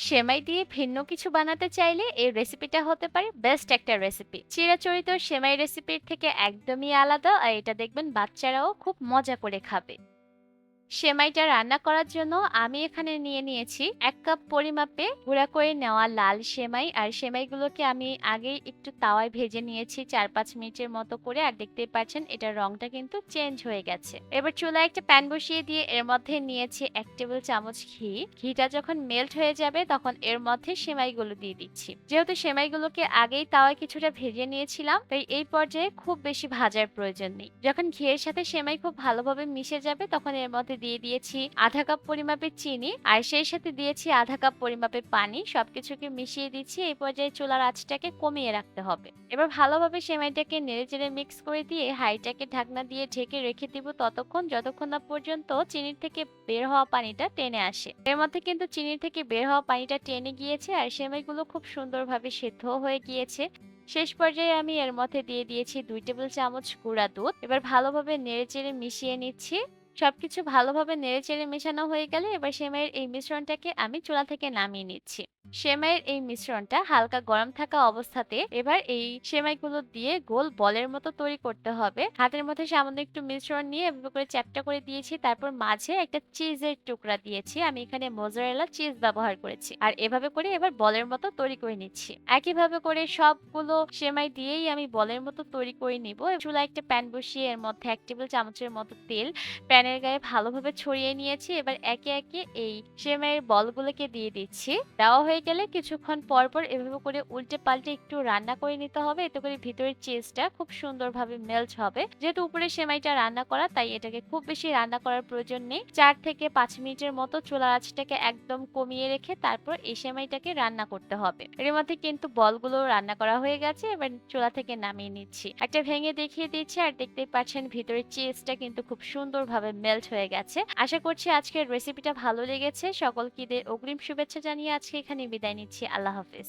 সেমাই দিয়ে ভিন্ন কিছু বানাতে চাইলে এই রেসিপিটা হতে পারে বেস্ট একটা রেসিপি। চিরাচরিত সেমাই রেসিপির থেকে একদমই আলাদা, আর এটা দেখবেন বাচ্চারাও খুব মজা করে খাবে। সেমাইটা রান্না করার জন্য আমি এখানে নিয়ে নিয়েছি ১ কাপ পরিমাপে গুঁড়া করে নেওয়া লাল সেমাই। আর সেমাইগুলোকে আমি আগেই একটু তাওয়ায় ভেজে নিয়েছি ৪-৫ মিনিটের মতো করে। আর দেখতেই পাচ্ছেন এটার রংটা কিন্তু চেঞ্জ হয়ে গেছে। এবার চুলায় একটা প্যান বসিয়ে দিয়ে এর মধ্যে নিয়েছি ১ টেবিল চামচ ঘি। ঘিটা যখন মেল্ট হয়ে যাবে তখন এর মধ্যে সেমাইগুলো দিয়ে দিচ্ছি। যেহেতু সেমাইগুলোকে আগেই তাওয়ায় কিছুটা ভেজে নিয়েছিলাম, তাই এই পর্যায়ে খুব বেশি ভাজার প্রয়োজন নেই। যখন ঘিয়ের সাথে সেমাই খুব ভালোভাবে মিশে যাবে তখন এর মধ্যে দিয়ে দিয়েছি ১/২ কাপ পরিমাপের চিনি, আর সেই সাথে দিয়েছি ১/২ কাপ পরিমাপের পানি। সবকিছুকে মিশিয়ে দিচ্ছি। এই পর্যায়ে চুলার আঁচটাকে কমিয়ে রাখতে হবে। এবার ভালোভাবে সেমাইটাকে নেড়েচেড়ে মিক্স করে দিয়ে হাঁড়িটাকে ঢাকনা দিয়ে ঢেকে রেখে দিব ততক্ষণ যতক্ষণ না পর্যন্ত চিনির থেকে বের হওয়া পানিটা টেনে আসে। এর মধ্যে কিন্তু চিনির থেকে বের হওয়া পানিটা টেনে গিয়েছে আর সেমাইগুলো খুব সুন্দরভাবে সেদ্ধ হয়ে গিয়েছে। শেষ পর্যায়ে আমি এর মধ্যে দিয়ে দিয়েছি ২ টেবিল চামচ গুঁড়া দুধ। এবার ভালোভাবে নেড়েচেড়ে মিশিয়ে নিচ্ছি। সবকিছু ভালোভাবে নেড়েচেড়ে মেশানো হয়ে গেলে এবার সেমাইয়ের এই মিশ্রণটাকে আমি চুলা থেকে নামিয়ে নিচ্ছি। সেমাইয়ের এই মিশ্রণটা হালকা গরম থাকা অবস্থাতে এবার এই সেমাইগুলো দিয়ে গোল বলের মতো তৈরি করতে হবে। হাতের মধ্যে সামান্য একটু মিশ্রণ নিয়ে এভাবে করে চ্যাপ্টা করে দিয়েছি। তারপর মাঝে একটা চিজের টুকরা দিয়েছি। আমি এখানে মোজারেলা চিজ ব্যবহার করেছি। আর এভাবে করে এবার বলের মতো তৈরি করে নিচ্ছি। একইভাবে করে সবগুলো সেমাই দিয়েই আমি বলের মতো তৈরি করে নিব। চুলায় একটা প্যান বসিয়ে এর মধ্যে ১ টেবিল চামচের মতো তেল প্যানের গায়ে ভালোভাবে ছড়িয়ে নিয়েছি। এবার একে একে এই সেমাইয়ের বলগুলোকে দিয়ে দিচ্ছি। দেওয়া হয়ে গেলে কিছুক্ষণ পর পর এভাবে করে উল্টে পাল্টে একটু রান্না করে নিতে হবে। এতে করে ভিতরের চিজটা খুব সুন্দরভাবে মেল্ট হবে। যেহেতু উপরে সেমাইটা রান্না করা, তাই এটাকে খুব বেশি রান্না করার প্রয়োজন নেই। ৪ থেকে ৫ মিনিটের মতো চুলার আঁচটাকে একদম কমিয়ে রেখে তারপর এই সেমাইটাকে রান্না করতে হবে। এর মধ্যে কিন্তু বলগুলো রান্না করা হয়ে গেছে। এবার চুলা থেকে নামিয়ে নিচ্ছি। একটা ভেঙে দেখিয়ে দিচ্ছি আর দেখতেই পাচ্ছেন ভিতরের চিজটা কিন্তু খুব সুন্দরভাবে মেল্ট হয়ে গেছে। আশা করছি আজকের রেসিপিটা ভালো লেগেছে। সকলকে ঈদের অগ্রিম শুভেচ্ছা জানিয়ে আজকে এখানে বিদায় নিচ্ছি। আল্লাহ হাফেজ।